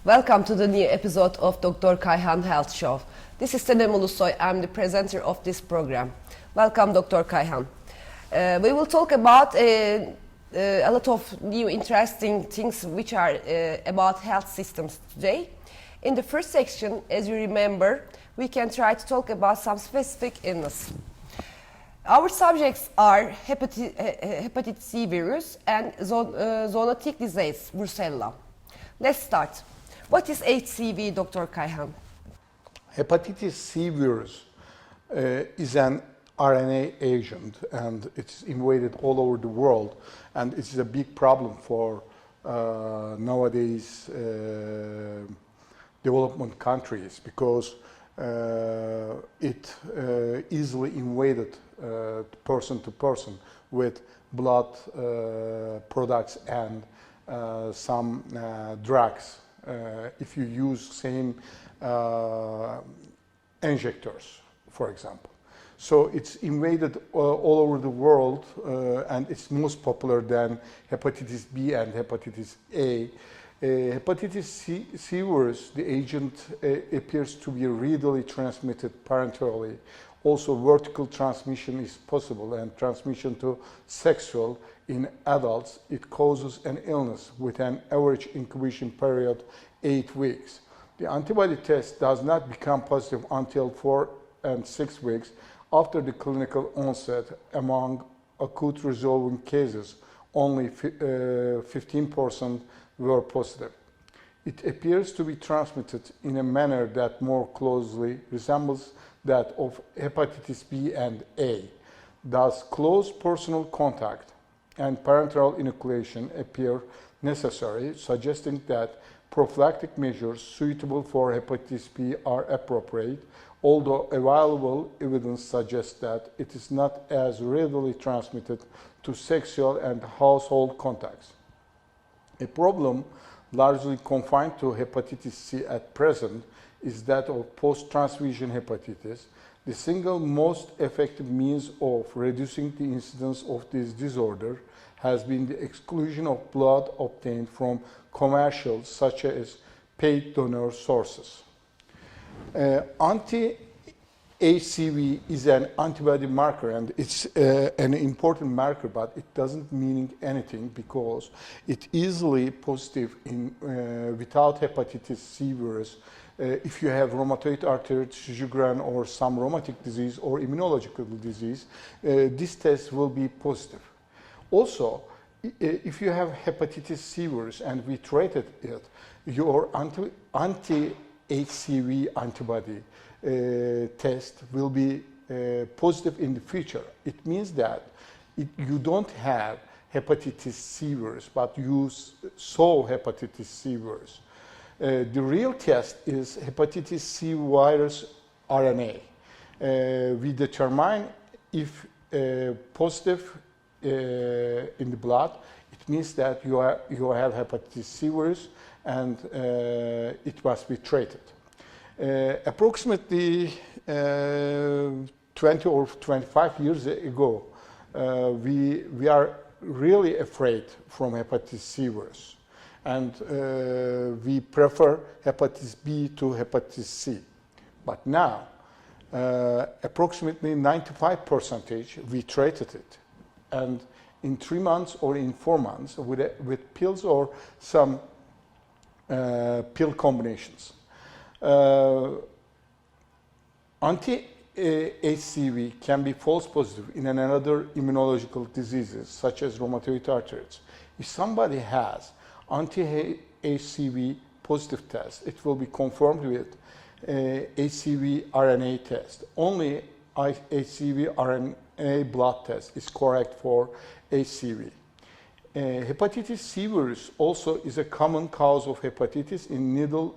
Welcome to the new episode of Dr. Kayhan Health Show. This is Senem Ulusoy. I'm the presenter of this program. Welcome, Dr. Kayhan. We will talk about a lot of new interesting things which are about health systems today. In the first section, as you remember, we can try to talk about some specific illness. Our subjects are hepatitis C virus and zoonotic disease, brucella. Let's start. What is HCV, Dr. Kayhan? Hepatitis C virus is an RNA agent, and it's invaded all over the world, and it's a big problem for nowadays development countries because it easily invaded person to person with blood products and some drugs. If you use same injectors, for example. So it's invaded all over the world, and it's most popular than hepatitis B and hepatitis A. Hepatitis C virus, the agent appears to be readily transmitted parenterally. Also, vertical transmission is possible, and transmission to sexual in adults. It causes an illness with an average incubation period 8 weeks. The antibody test does not become positive until 4 and 6 weeks after the clinical onset. Among acute resolving cases, only 15% were positive. It appears to be transmitted in a manner that more closely resembles that of hepatitis B and A. Thus, close personal contact and parenteral inoculation appear necessary, suggesting that prophylactic measures suitable for hepatitis B are appropriate, although available evidence suggests that it is not as readily transmitted to sexual and household contacts. A problem largely confined to hepatitis C at present is that of post-transfusion hepatitis. The single most effective means of reducing the incidence of this disorder has been the exclusion of blood obtained from commercials such as paid donor sources. Anti-HCV is an antibody marker, and it's an important marker, but it doesn't mean anything because it's easily positive in without hepatitis C virus. If you have rheumatoid arthritis, Sjögren, or some rheumatic disease or immunological disease, this test will be positive. Also, if you have hepatitis C virus and we treated it, your anti-HCV antibody test will be positive in the future. It means that you don't have hepatitis C virus, but you saw hepatitis C virus. The real test is hepatitis C virus RNA. We determine if positive in the blood, it means that you have hepatitis C virus, and it must be treated. Approximately 20 or 25 years ago, we are really afraid from hepatitis C virus, and we prefer hepatitis B to hepatitis C. But now, approximately 95% we treated it, and in 3 months or in 4 months with pills or some pill combinations. Anti-HCV can be false positive in another immunological diseases such as rheumatoid arthritis. If somebody has anti-HCV positive test, it will be confirmed with HCV RNA test. Only HCV RNA blood test is correct for HCV. Hepatitis C virus also is a common cause of hepatitis in needle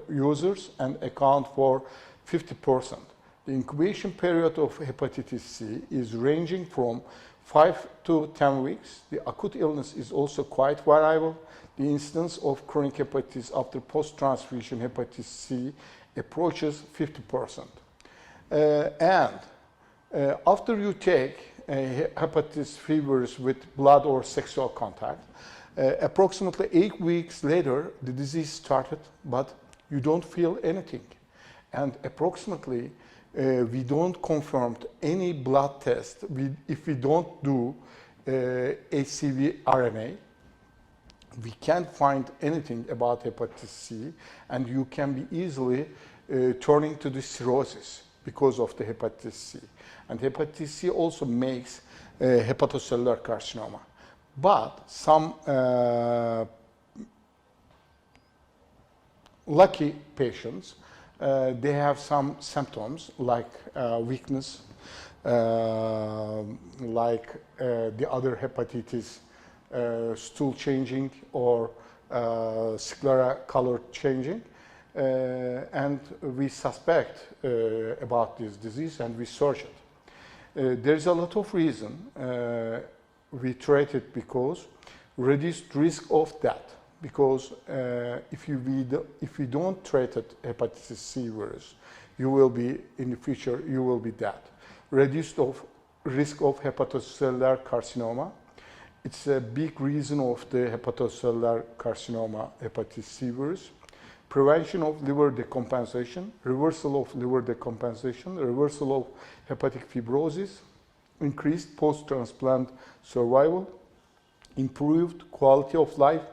users and account for 50%. The incubation period of hepatitis C is ranging from 5 to 10 weeks. The acute illness is also quite variable. The incidence of chronic hepatitis after post-transfusion hepatitis C approaches 50%. After you take hepatitis C virus with blood or sexual contact, approximately 8 weeks later, the disease started, but you don't feel anything. And approximately, we don't confirm any blood test if we don't do HCV RNA. We can't find anything about hepatitis C, and you can be easily turning to the cirrhosis because of the hepatitis C. And hepatitis C also makes hepatocellular carcinoma. But some lucky patients, they have some symptoms like weakness, like the other hepatitis, stool changing or sclera color changing. And we suspect about this disease and we search it. There's a lot of reason we treat it because reduced risk of death. Because if you don't treat it hepatitis C virus, you will be in the future you will be dead. Reduced of risk of hepatocellular carcinoma. It's a big reason of the hepatocellular carcinoma hepatitis C virus. Prevention of liver decompensation, reversal of liver decompensation, reversal of hepatic fibrosis, increased post-transplant survival, improved quality of life,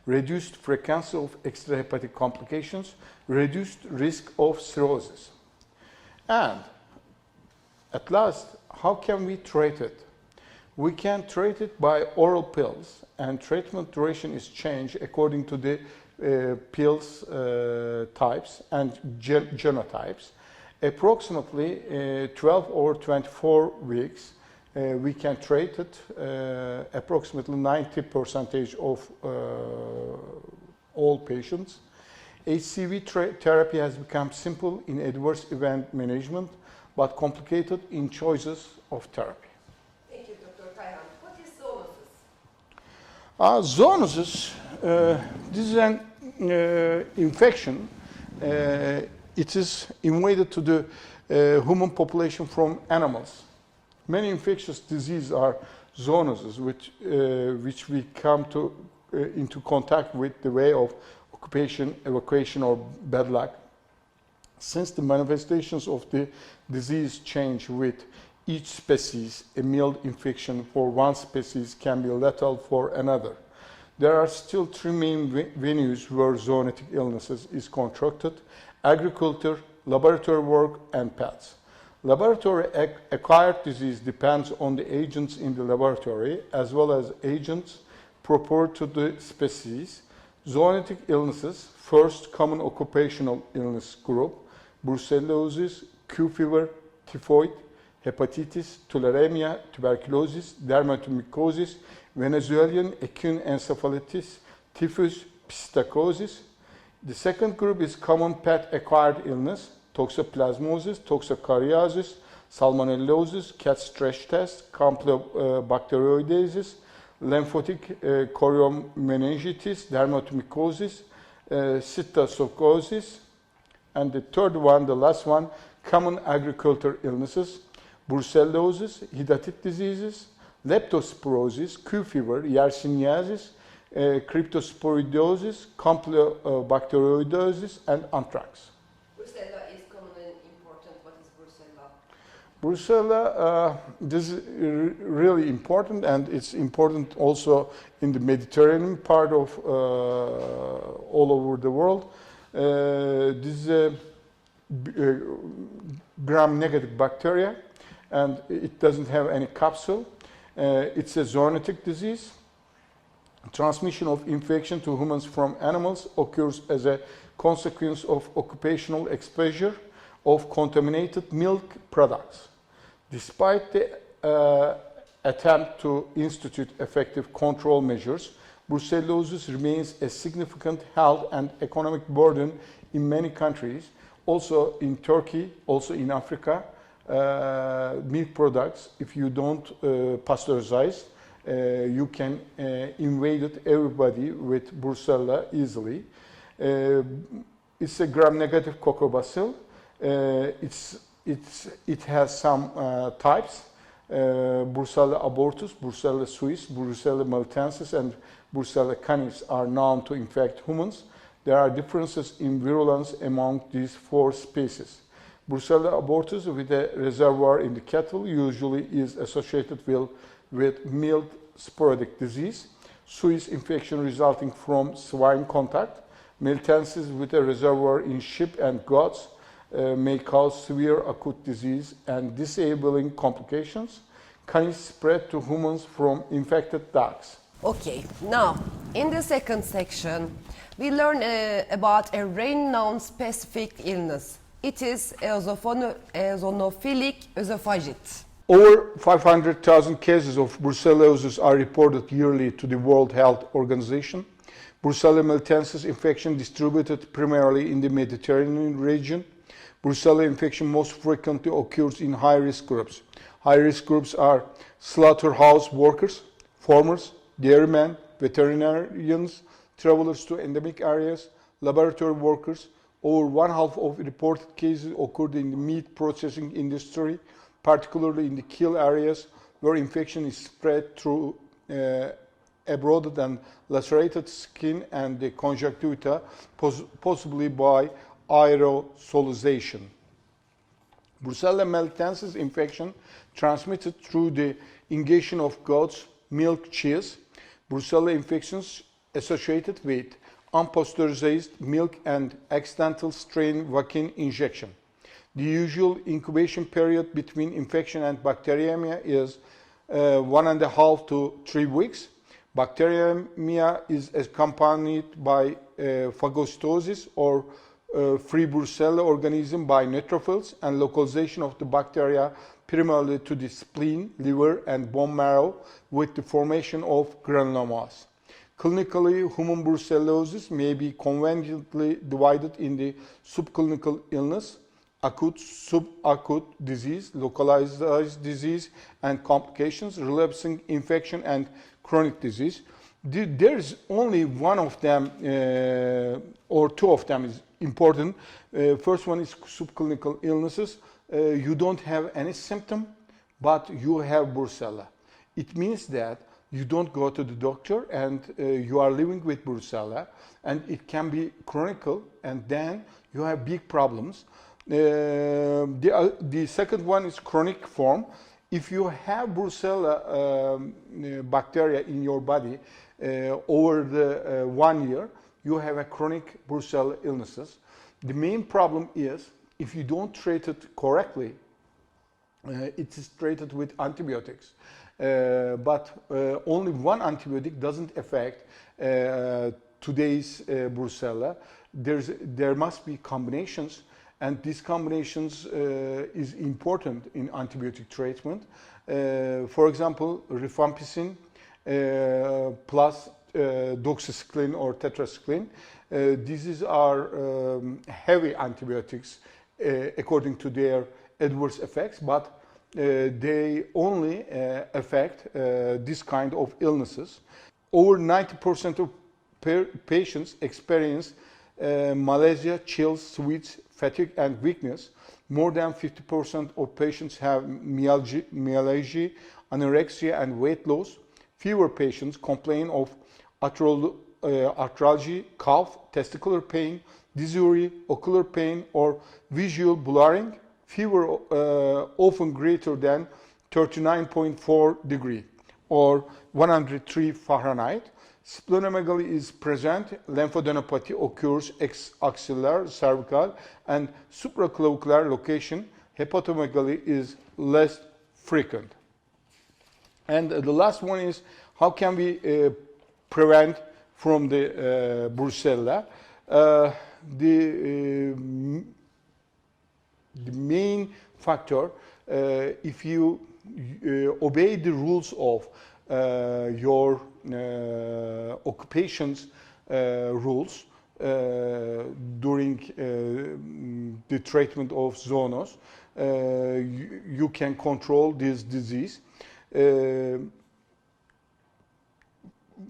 reduced frequency of extrahepatic complications, reduced risk of cirrhosis. And at last, how can we treat it? We can treat it by oral pills, and treatment duration is changed according to the pills types and genotypes. Approximately 12 or 24 weeks, we can treat it approximately 90% of all patients. HCV therapy has become simple in adverse event management, but complicated in choices of therapy. Thank you, Dr. Kayhan. What is zoonosis? Zoonosis, this is an infection. It is invaded to the human population from animals. Many infectious diseases are zoonoses, which we come into contact with the way of occupation, evacuation, or bad luck. Since the manifestations of the disease change with each species, a mild infection for one species can be lethal for another. There are still three main venues where zoonotic illnesses is contracted: agriculture, laboratory work, and pets. Laboratory acquired disease depends on the agents in the laboratory as well as agents proper to the species. Zoonotic illnesses, first common occupational illness group: brucellosis, Q fever, typhoid, hepatitis, tularemia, tuberculosis, dermatomycosis, Venezuelan acute encephalitis, typhus, pistacosis. The second group is common pet-acquired illness: toxoplasmosis, toxocariasis, salmonellosis, cat stress test, campylobacterioidesis, lymphatic choriomeningitis, dermatomycosis, cysticercosis. And the third one, the last one, common agriculture illnesses: brucellosis, hydatid diseases, leptospirosis, Q fever, Yersinia,sis, cryptosporidosis, campylobacterioidosis, and anthrax. Brucella is common and important. What is brucella? Brucella, this is really important, and it's important also in the Mediterranean part of all over the world. This is a gram-negative bacteria, and it doesn't have any capsule. It's a zoonotic disease. Transmission of infection to humans from animals occurs as a consequence of occupational exposure of contaminated milk products. Despite the attempt to institute effective control measures, brucellosis remains a significant health and economic burden in many countries, also in Turkey, also in Africa. Milk products, if you don't pasteurize, you can invade everybody with Brucella easily. It's a gram-negative coccobacil. It has some types. Brucella abortus, Brucella suis, Brucella melitensis, and Brucella canis are known to infect humans. There are differences in virulence among these four species. Brucella abortus with a reservoir in the cattle usually is associated with mild sporadic disease, suis infection resulting from swine contact, melitensis with a reservoir in sheep and goats may cause severe acute disease and disabling complications, canis spread to humans from infected dogs. Okay, now in the second section, we learn about a rare-known specific illness. It is eosinophilic esophagitis. Over 500,000 cases of brucellosis are reported yearly to the World Health Organization. Brucella melitensis infection distributed primarily in the Mediterranean region. Brucella infection most frequently occurs in high-risk groups. High-risk groups are slaughterhouse workers, farmers, dairymen, veterinarians, travelers to endemic areas, laboratory workers. Over one-half of reported cases occurred in the meat processing industry, particularly in the kill areas where infection is spread through eroded and lacerated skin and the conjunctiva, possibly by aerosolization. Brucella melitensis infection transmitted through the ingestion of goat's milk cheese. Brucella infections associated with unpasteurized milk and accidental strain vaccine injection. The usual incubation period between infection and bacteremia is 1.5 to 3 weeks. Bacteremia is accompanied by phagocytosis or free Brucella organism by neutrophils and localization of the bacteria primarily to the spleen, liver, and bone marrow with the formation of granulomas. Clinically, human brucellosis may be conveniently divided in the subclinical illness, acute, subacute disease, localized disease and complications, relapsing infection, and chronic disease. There is only one of them or two of them is important. First one is subclinical illnesses. You don't have any symptom, but you have Brucella. It means that you don't go to the doctor and you are living with Brucella, and it can be chronic, and then you have big problems. The second one is chronic form. If you have Brucella bacteria in your body over the 1 year, you have a chronic Brucella illnesses. The main problem is if you don't treat it correctly, it is treated with antibiotics. But only one antibiotic doesn't affect today's Brucella. There must be combinations, and these combinations is important in antibiotic treatment. For example, rifampicin plus doxycycline or tetracycline. These are heavy antibiotics according to their adverse effects, but they only affect this kind of illnesses. Over 90% of patients experience malaise, chills, sweats, fatigue, and weakness. More than 50% of patients have myalgia, anorexia, and weight loss. Fewer patients complain of arthralgia, cough, testicular pain, dysuria, ocular pain, or visual blurring. Fever often greater than 39.4 degree or 103 Fahrenheit. Splenomegaly is present. Lymphadenopathy occurs axillary, cervical, and supraclavicular location. Hepatomegaly is less frequent. And the last one is how can we prevent from the brucella. The main factor, if you obey the rules of your occupation's rules during the treatment of zoonose, you can control this disease.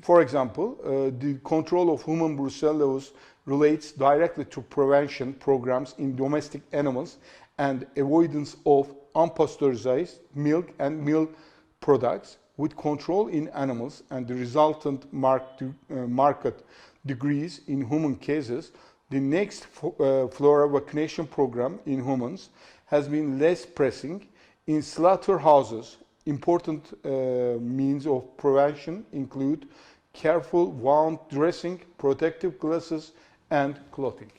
For example, the control of human brucellosis relates directly to prevention programs in domestic animals and avoidance of unpasteurized milk and milk products, with control in animals and the resultant market decrease in human cases. The next flora vaccination program in humans has been less pressing. In slaughterhouses, important means of prevention include careful wound dressing, protective glasses, and clothing.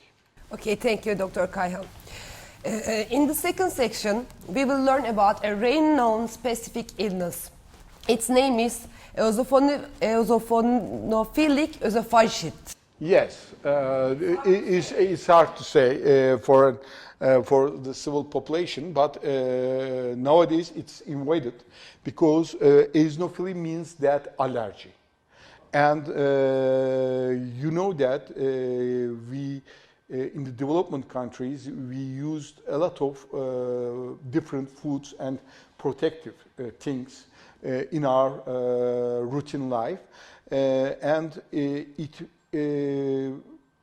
Okay, thank you, Dr. Kayhan. In the second section, we will learn about a rare-known specific illness. Its name is eosinophilic esophagitis. Yes, it's hard to say for the civil population, but nowadays it's invaded because eosinophily means that allergy. And you know that we in the development countries we used a lot of different foods and protective things in our routine life, and it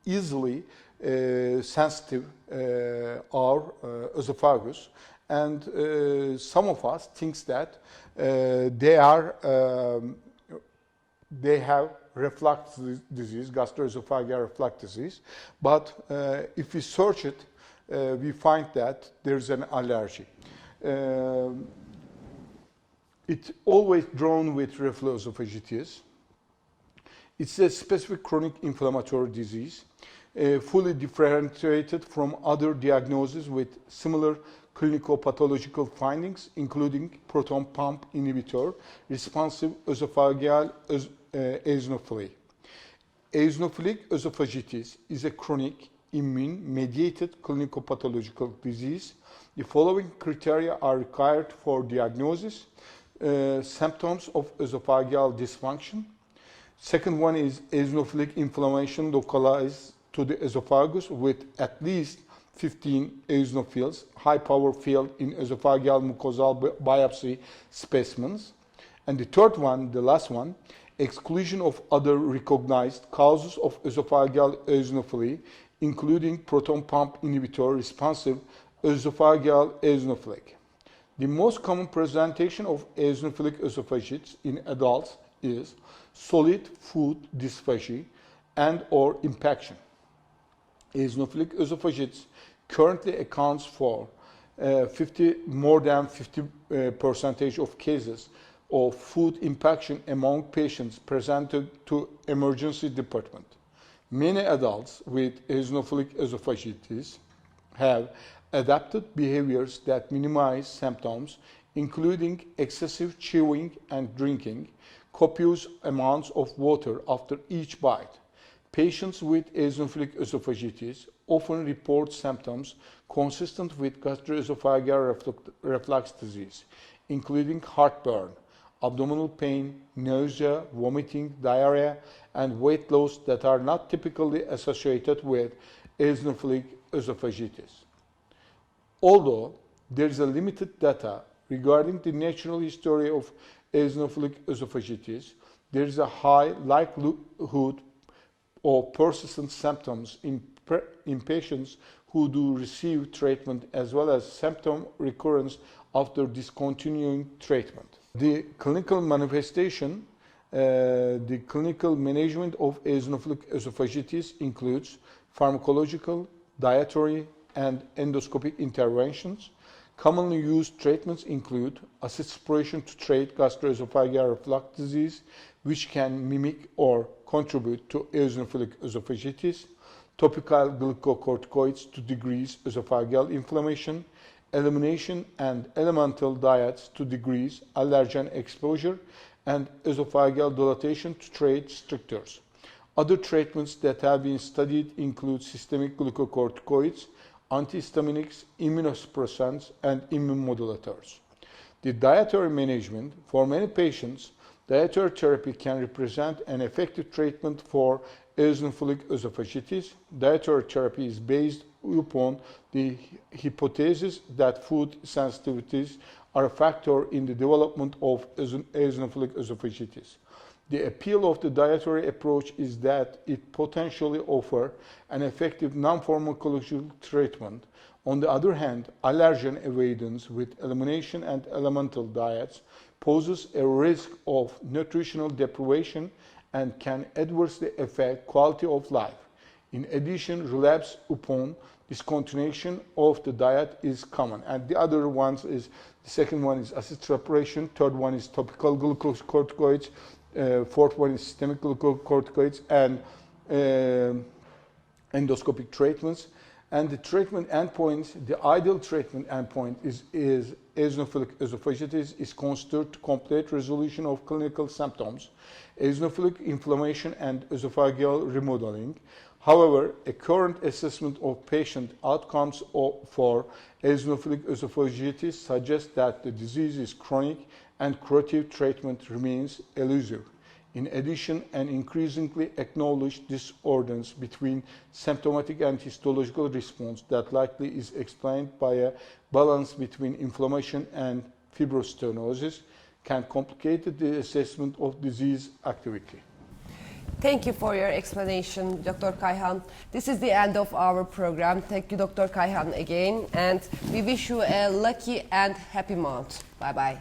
easily sensitive our esophagus, and some of us thinks that they have reflux disease, gastroesophageal reflux disease, but if we search it, we find that there's an allergy. It's always drawn with reflux esophagitis. It's a specific chronic inflammatory disease, fully differentiated from other diagnoses with similar clinical pathological findings, including proton pump inhibitor responsive esophageal eosinophilia. Eosinophilic esophagitis is a chronic immune-mediated clinical pathological disease. The following criteria are required for diagnosis: symptoms of esophageal dysfunction. Second one is eosinophilic inflammation localized to the esophagus with at least 15 eosinophils, high power field in esophageal mucosal biopsy specimens. And the third one, the last one, exclusion of other recognized causes of esophageal eosinophilia, including proton pump inhibitor responsive esophageal eosinophilic. The most common presentation of eosinophilic esophagitis in adults is solid food dysphagia and or impaction. Eosinophilic esophagitis currently accounts for more than 50% of cases of food impaction among patients presented to emergency department. Many adults with eosinophilic esophagitis have adapted behaviors that minimize symptoms, including excessive chewing and drinking, copious amounts of water after each bite. Patients with eosinophilic esophagitis often report symptoms consistent with gastroesophageal reflux disease, including heartburn, abdominal pain, nausea, vomiting, diarrhea, and weight loss that are not typically associated with eosinophilic esophagitis. Although there is a limited data regarding the natural history of eosinophilic esophagitis, there is a high likelihood of persistent symptoms in patients who do receive treatment, as well as symptom recurrence after discontinuing treatment. The clinical manifestation, the clinical management of eosinophilic esophagitis includes pharmacological, dietary, and endoscopic interventions. Commonly used treatments include acid-suppression to treat gastroesophageal reflux disease, which can mimic or contribute to eosinophilic esophagitis, topical glucocorticoids to decrease esophageal inflammation, elimination and elemental diets to decrease allergen exposure, and esophageal dilatation to treat strictures. Other treatments that have been studied include systemic glucocorticoids, antihistaminics, immunosuppressants, and immunomodulators. The dietary management. For many patients, dietary therapy can represent an effective treatment for eosinophilic esophagitis. Dietary therapy is based upon the hypothesis that food sensitivities are a factor in the development of eosinophilic esophagitis. The appeal of the dietary approach is that it potentially offers an effective non-pharmacological treatment. On the other hand, allergen avoidance with elimination and elemental diets poses a risk of nutritional deprivation and can adversely affect quality of life. In addition, relapse upon discontinuation of the diet is common. And the other ones is, the second one is acid suppression, third one is topical glucocorticoids, fourth one is systemic glucocorticoids, and endoscopic treatments. And the treatment endpoints, the ideal treatment endpoint is eosinophilic esophagitis is considered to complete resolution of clinical symptoms, eosinophilic inflammation, and esophageal remodeling. However, a current assessment of patient outcomes for eosinophilic esophagitis suggests that the disease is chronic and curative treatment remains elusive. In addition, an increasingly acknowledged discordance between symptomatic and histological response that likely is explained by a balance between inflammation and fibrostenosis can complicate the assessment of disease activity. Thank you for your explanation, Dr. Kayhan. This is the end of our program. Thank you, Dr. Kayhan, again, and we wish you a lucky and happy month. Bye-bye.